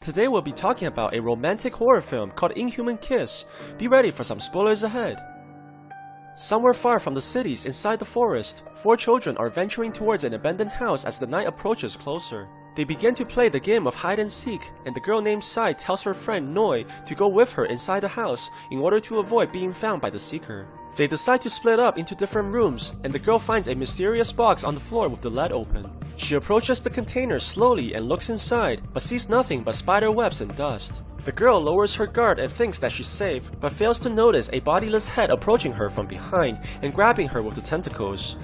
Today we'll be talking about a romantic horror film called Inhuman Kiss. Be ready for some spoilers ahead. Somewhere far from the cities inside the forest, four children are venturing towards an abandoned house as the night approaches closer. They begin to play the game of hide and seek, and the girl named Sai tells her friend Noi to go with her inside the house in order to avoid being found by the seeker. They decide to split up into different rooms, and the girl finds a mysterious box on the floor with the lid open. She approaches the container slowly and looks inside, but sees nothing but spider webs and dust. The girl lowers her guard and thinks that she's safe, but fails to notice a bodiless head approaching her from behind and grabbing her with the tentacles.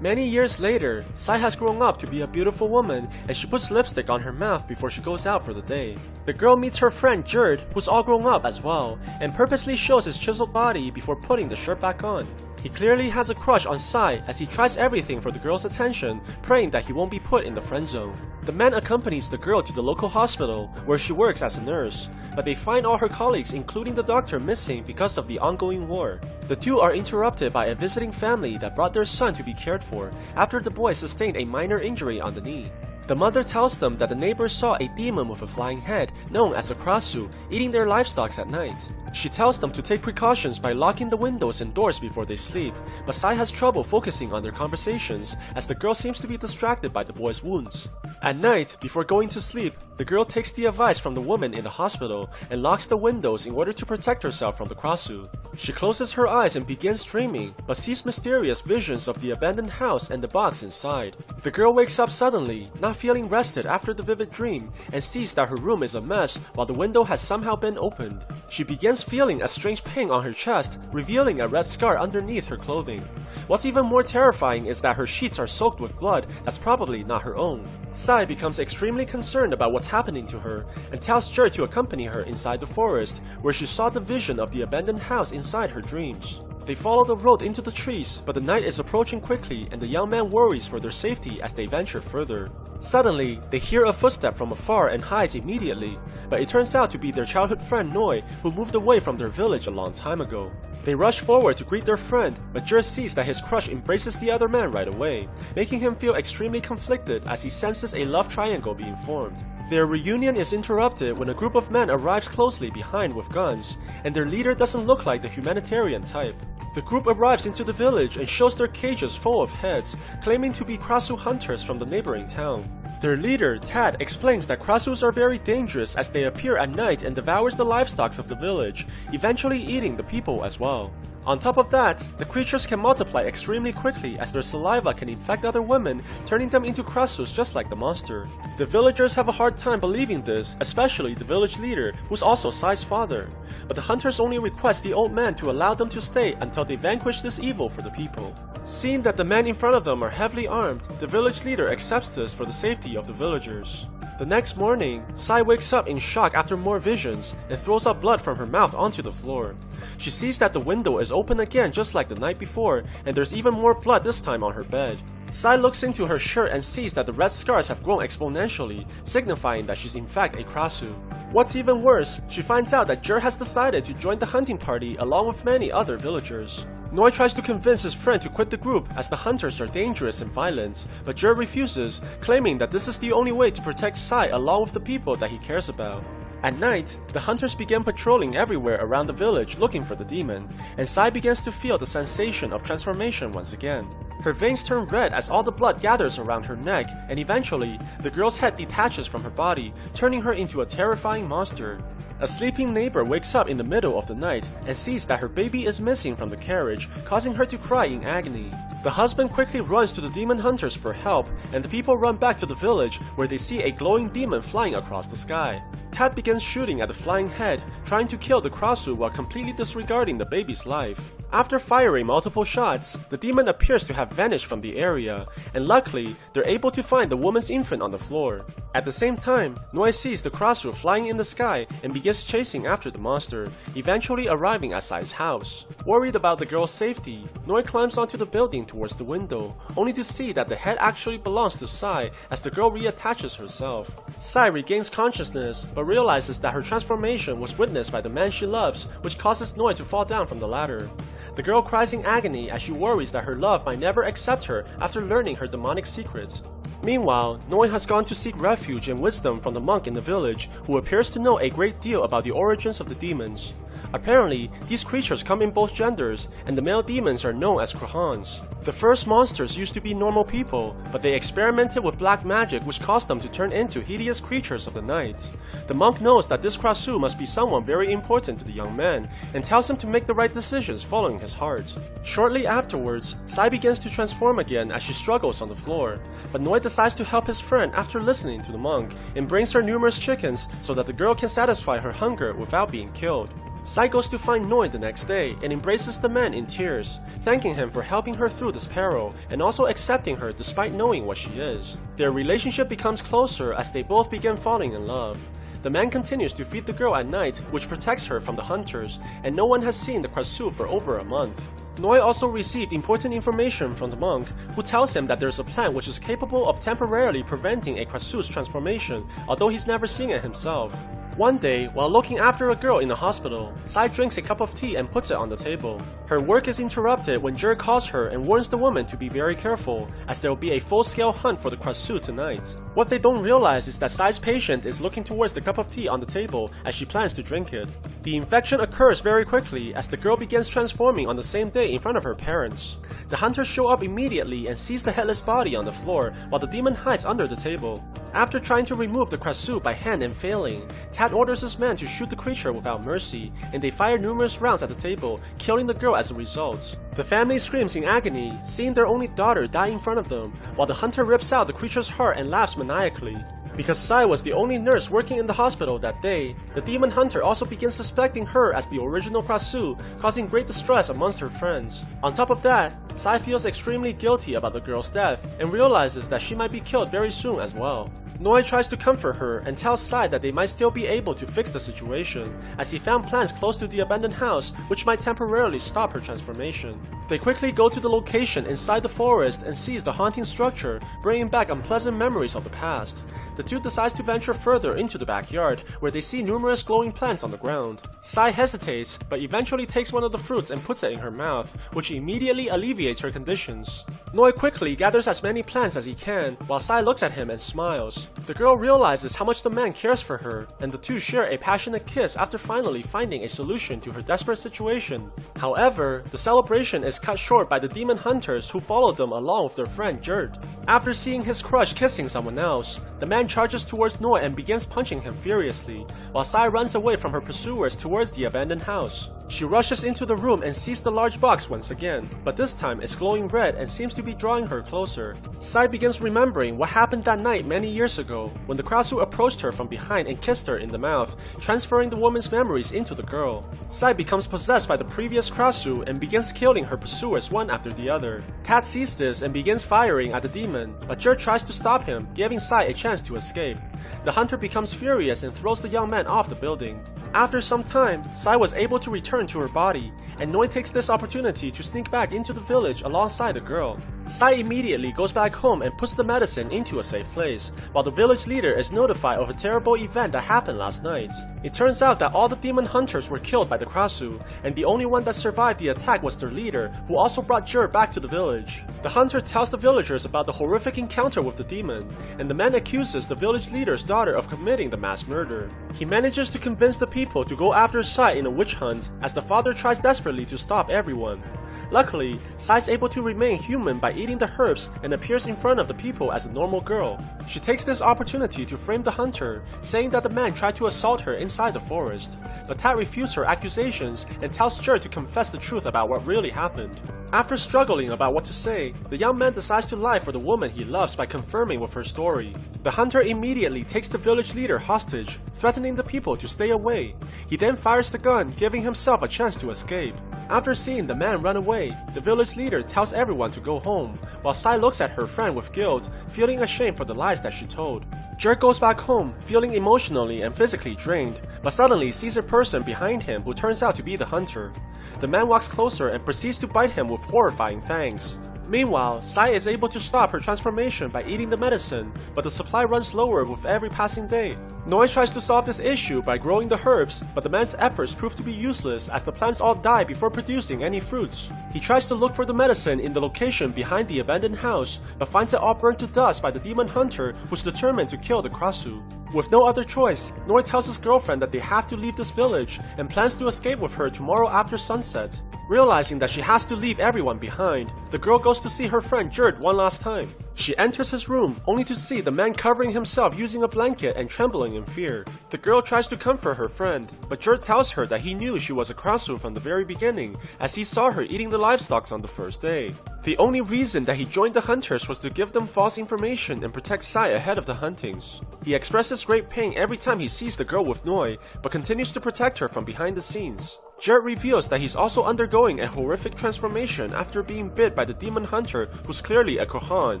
Many years later, Sai has grown up to be a beautiful woman, and she puts lipstick on her mouth before she goes out for the day. The girl meets her friend Jerd, who's all grown up as well, and purposely shows his chiseled body before putting the shirt back on. He clearly has a crush on Sai as he tries everything for the girl's attention, praying that he won't be put in the friend zone. The man accompanies the girl to the local hospital, where she works as a nurse, but they find all her colleagues, including the doctor, missing because of the ongoing war. The two are interrupted by a visiting family that brought their son to be cared for after the boy sustained a minor injury on the knee. The mother tells them that the neighbors saw a demon with a flying head, known as a Krasu, eating their livestock at night. She tells them to take precautions by locking the windows and doors before they sleep, but Sai has trouble focusing on their conversations as the girl seems to be distracted by the boy's wounds. At night, before going to sleep, the girl takes the advice from the woman in the hospital and locks the windows in order to protect herself from the Krasu. She closes her eyes and begins dreaming, but sees mysterious visions of the abandoned house and the box inside. The girl wakes up suddenly, not feeling rested after the vivid dream, and sees that her room is a mess while the window has somehow been opened. She begins feeling a strange pain on her chest, revealing a red scar underneath her clothing. What's even more terrifying is that her sheets are soaked with blood that's probably not her own. Sai becomes extremely concerned about what's happening to her and tells Jer to accompany her inside the forest, where she saw the vision of the abandoned house inside her dreams. They follow the road into the trees, but the night is approaching quickly and the young man worries for their safety as they venture further. Suddenly, they hear a footstep from afar and hides immediately, but it turns out to be their childhood friend Noi, who moved away from their village a long time ago. They rush forward to greet their friend, but Jer sees that his crush embraces the other man right away, making him feel extremely conflicted as he senses a love triangle being formed. Their reunion is interrupted when a group of men arrives closely behind with guns, and their leader doesn't look like the humanitarian type. The group arrives into the village and shows their cages full of heads, claiming to be Krasu hunters from the neighboring town. Their leader, Tad, explains that Krasus are very dangerous as they appear at night and devours the livestock of the village, eventually eating the people as well. On top of that, the creatures can multiply extremely quickly as their saliva can infect other women, turning them into Krasus just like the monster. The villagers have a hard time believing this, especially the village leader, who's also Sai's father. But the hunters only request the old man to allow them to stay until they vanquish this evil for the people. Seeing that the men in front of them are heavily armed, the village leader accepts this for the safety of the villagers. The next morning, Sai wakes up in shock after more visions and throws up blood from her mouth onto the floor. She sees that the window is open again just like the night before, and there's even more blood this time on her bed. Sai looks into her shirt and sees that the red scars have grown exponentially, signifying that she's in fact a Krasu. What's even worse, she finds out that Jer has decided to join the hunting party along with many other villagers. Noi tries to convince his friend to quit the group as the hunters are dangerous and violent, but Jer refuses, claiming that this is the only way to protect Sai along with the people that he cares about. At night, the hunters begin patrolling everywhere around the village looking for the demon, and Sai begins to feel the sensation of transformation once again. Her veins turn red as all the blood gathers around her neck, and eventually, the girl's head detaches from her body, turning her into a terrifying monster. A sleeping neighbor wakes up in the middle of the night and sees that her baby is missing from the carriage, causing her to cry in agony. The husband quickly runs to the demon hunters for help, and the people run back to the village where they see a glowing demon flying across the sky. Tad begins shooting at the flying head, trying to kill the Krasu while completely disregarding the baby's life. After firing multiple shots, the demon appears to have vanished from the area, and luckily, they're able to find the woman's infant on the floor. At the same time, Noi sees the Krasu flying in the sky and begins chasing after the monster, eventually arriving at Sai's house. Worried about the girl's safety, Noi climbs onto the building towards the window, only to see that the head actually belongs to Sai as the girl reattaches herself. Sai regains consciousness, but realizes that her transformation was witnessed by the man she loves, which causes Noi to fall down from the ladder. The girl cries in agony as she worries that her love might never accept her after learning her demonic secret. Meanwhile, Noi has gone to seek refuge and wisdom from the monk in the village, who appears to know a great deal about the origins of the demons. Apparently, these creatures come in both genders, and the male demons are known as Krahans. The first monsters used to be normal people, but they experimented with black magic which caused them to turn into hideous creatures of the night. The monk knows that this Krasu must be someone very important to the young man, and tells him to make the right decisions following his heart. Shortly afterwards, Sai begins to transform again as she struggles on the floor, but Noi decides to help his friend after listening to the monk, and brings her numerous chickens so that the girl can satisfy her hunger without being killed. Sai goes to find Noi the next day and embraces the man in tears, thanking him for helping her through this peril and also accepting her despite knowing what she is. Their relationship becomes closer as they both begin falling in love. The man continues to feed the girl at night, which protects her from the hunters, and no one has seen the Krasu for over a month. Noi also received important information from the monk, who tells him that there's a plant which is capable of temporarily preventing a Krasu's transformation, although he's never seen it himself. One day, while looking after a girl in the hospital, Sai drinks a cup of tea and puts it on the table. Her work is interrupted when Jer calls her and warns the woman to be very careful, as there will be a full-scale hunt for the Krasu tonight. What they don't realize is that Sai's patient is looking towards the cup of tea on the table as she plans to drink it. The infection occurs very quickly as the girl begins transforming on the same day in front of her parents. The hunters show up immediately and sees the headless body on the floor while the demon hides under the table. After trying to remove the Krasu by hand and failing, Tat orders his men to shoot the creature without mercy, and they fire numerous rounds at the table, killing the girl as a result. The family screams in agony, seeing their only daughter die in front of them, while the hunter rips out the creature's heart and laughs maniacally. Because Sai was the only nurse working in the hospital that day, the demon hunter also begins suspecting her as the original Krasu, causing great distress amongst her friends. On top of that, Sai feels extremely guilty about the girl's death and realizes that she might be killed very soon as well. Noi tries to comfort her and tells Sai that they might still be able to fix the situation, as he found plants close to the abandoned house which might temporarily stop her transformation. They quickly go to the location inside the forest and seize the haunting structure, bringing back unpleasant memories of the past. The two decide to venture further into the backyard, where they see numerous glowing plants on the ground. Sai hesitates, but eventually takes one of the fruits and puts it in her mouth, which immediately alleviates her conditions. Noi quickly gathers as many plants as he can, while Sai looks at him and smiles. The girl realizes how much the man cares for her, and the two share a passionate kiss after finally finding a solution to her desperate situation. However, the celebration is cut short by the demon hunters who follow them along with their friend Jerd. After seeing his crush kissing someone else, the man charges towards Noi and begins punching him furiously, while Sai runs away from her pursuers towards the abandoned house. She rushes into the room and sees the large box once again, but this time it's glowing red and seems to be drawing her closer. Sai begins remembering what happened that night many years ago, when the Krasu approached her from behind and kissed her in the mouth, transferring the woman's memories into the girl. Sai becomes possessed by the previous Krasu and begins killing her pursuers one after the other. Tat sees this and begins firing at the demon, but Jer tries to stop him, giving Sai a chance to escape. The hunter becomes furious and throws the young man off the building. After some time, Sai was able to return to her body, and Noi takes this opportunity to sneak back into the village alongside the girl. Sai immediately goes back home and puts the medicine into a safe place, while the village leader is notified of a terrible event that happened last night. It turns out that all the demon hunters were killed by the Krasu, and the only one that survived the attack was their leader, who also brought Jer back to the village. The hunter tells the villagers about the horrific encounter with the demon, and the man accuses the village leader's daughter of committing the mass murder. He manages to convince the people to go after Sai in a witch hunt, as the father tries desperately to stop everyone. Luckily, Sai is able to remain human by eating the herbs and appears in front of the people as a normal girl. She takes this opportunity to frame the hunter, saying that the man tried to assault her inside the forest. But Tat refutes her accusations and tells Jer to confess the truth about what really happened. After struggling about what to say, the young man decides to lie for the woman he loves by confirming with her story. The hunter immediately takes the village leader hostage, threatening the people to stay away. He then fires the gun, giving himself a chance to escape. After seeing the man run away, the village leader tells everyone to go home, while Sai looks at her friend with guilt, feeling ashamed for the lies that she told. Jer goes back home, feeling emotionally and physically drained, but suddenly sees a person behind him who turns out to be the hunter. The man walks closer and proceeds to bite him with horrifying fangs. Meanwhile, Sai is able to stop her transformation by eating the medicine, but the supply runs lower with every passing day. Noi tries to solve this issue by growing the herbs, but the man's efforts prove to be useless as the plants all die before producing any fruits. He tries to look for the medicine in the location behind the abandoned house, but finds it all burned to dust by the demon hunter who's determined to kill the Krasu. With no other choice, Noi tells his girlfriend that they have to leave this village and plans to escape with her tomorrow after sunset. Realizing that she has to leave everyone behind, the girl goes to see her friend Jerd one last time. She enters his room, only to see the man covering himself using a blanket and trembling in fear. The girl tries to comfort her friend, but Jerd tells her that he knew she was a Krasu from the very beginning, as he saw her eating the livestock on the first day. The only reason that he joined the hunters was to give them false information and protect Sai ahead of the huntings. He expresses great pain every time he sees the girl with Noi, but continues to protect her from behind the scenes. Jerd reveals that he's also undergoing a horrific transformation after being bit by the demon hunter who's clearly a Kohan,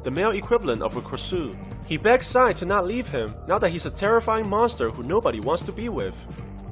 the male equivalent of a Krasu. He begs Sai to not leave him, now that he's a terrifying monster who nobody wants to be with.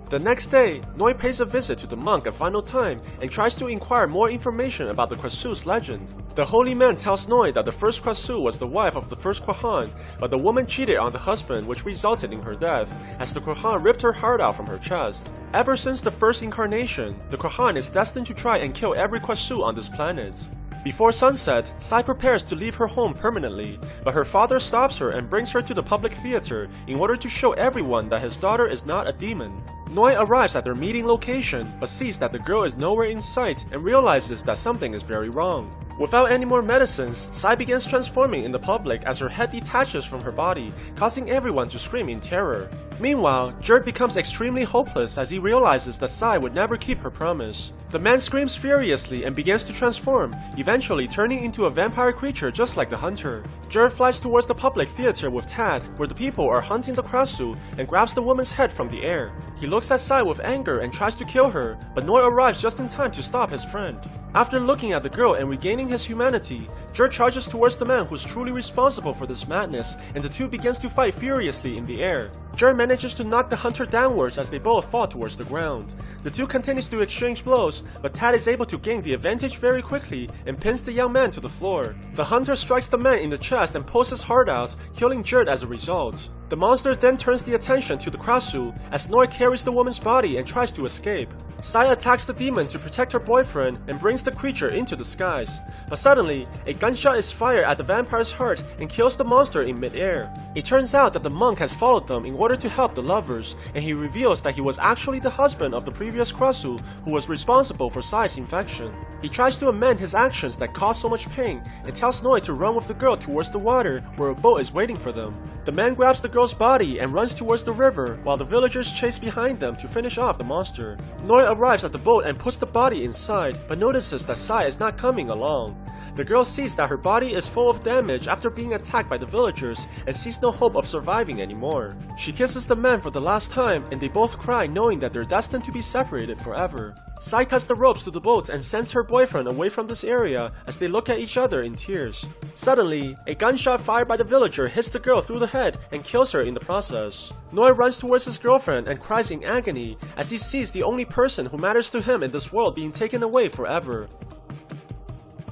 The next day, Noi pays a visit to the monk a final time and tries to inquire more information about the Krasu's legend. The holy man tells Noi that the first Krasu was the wife of the first Kohan, but the woman cheated on the husband, which resulted in her death, as the Kohan ripped her heart out from her chest. Ever since the first incarnation, the Kohan is destined to try and kill every Krasu on this planet. Before sunset, Sai prepares to leave her home permanently, but her father stops her and brings her to the public theater in order to show everyone that his daughter is not a demon. Noi arrives at their meeting location, but sees that the girl is nowhere in sight and realizes that something is very wrong. Without any more medicines, Sai begins transforming in the public as her head detaches from her body, causing everyone to scream in terror. Meanwhile, Jerd becomes extremely hopeless as he realizes that Sai would never keep her promise. The man screams furiously and begins to transform, eventually turning into a vampire creature just like the hunter. Jerd flies towards the public theater with Tad, where the people are hunting the Krasu, and grabs the woman's head from the air. He looks at Sai with anger and tries to kill her, but Noi arrives just in time to stop his friend. After looking at the girl and regaining his humanity, Jerd charges towards the man who's truly responsible for this madness, and the two begins to fight furiously in the air. Jerd manages to knock the hunter downwards as they both fall towards the ground. The two continues to exchange blows, but Tad is able to gain the advantage very quickly and pins the young man to the floor. The hunter strikes the man in the chest and pulls his heart out, killing Jerd as a result. The monster then turns the attention to the Krasu as Noi carries the woman's body and tries to escape. Sai attacks the demon to protect her boyfriend and brings the creature into the skies. But suddenly, a gunshot is fired at the vampire's heart and kills the monster in mid-air. It turns out that the monk has followed them in order to help the lovers, and he reveals that he was actually the husband of the previous Krasu who was responsible for Sai's infection. He tries to amend his actions that caused so much pain and tells Noi to run with the girl towards the water where a boat is waiting for them. The man grabs the girl's body and runs towards the river while the villagers chase behind them to finish off the monster. Noi arrives at the boat and puts the body inside, but notices that Sai is not coming along. The girl sees that her body is full of damage after being attacked by the villagers and sees no hope of surviving anymore. She kisses the man for the last time and they both cry knowing that they're destined to be separated forever. Sai cuts the ropes to the boat and sends her boyfriend away from this area as they look at each other in tears. Suddenly, a gunshot fired by the villager hits the girl through the head and kills her in the process. Noi runs towards his girlfriend and cries in agony as he sees the only person who matters to him in this world being taken away forever.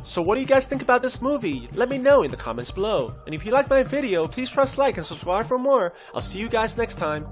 So what do you guys think about this movie? Let me know in the comments below. And if you liked my video, please press like and subscribe for more. I'll see you guys next time.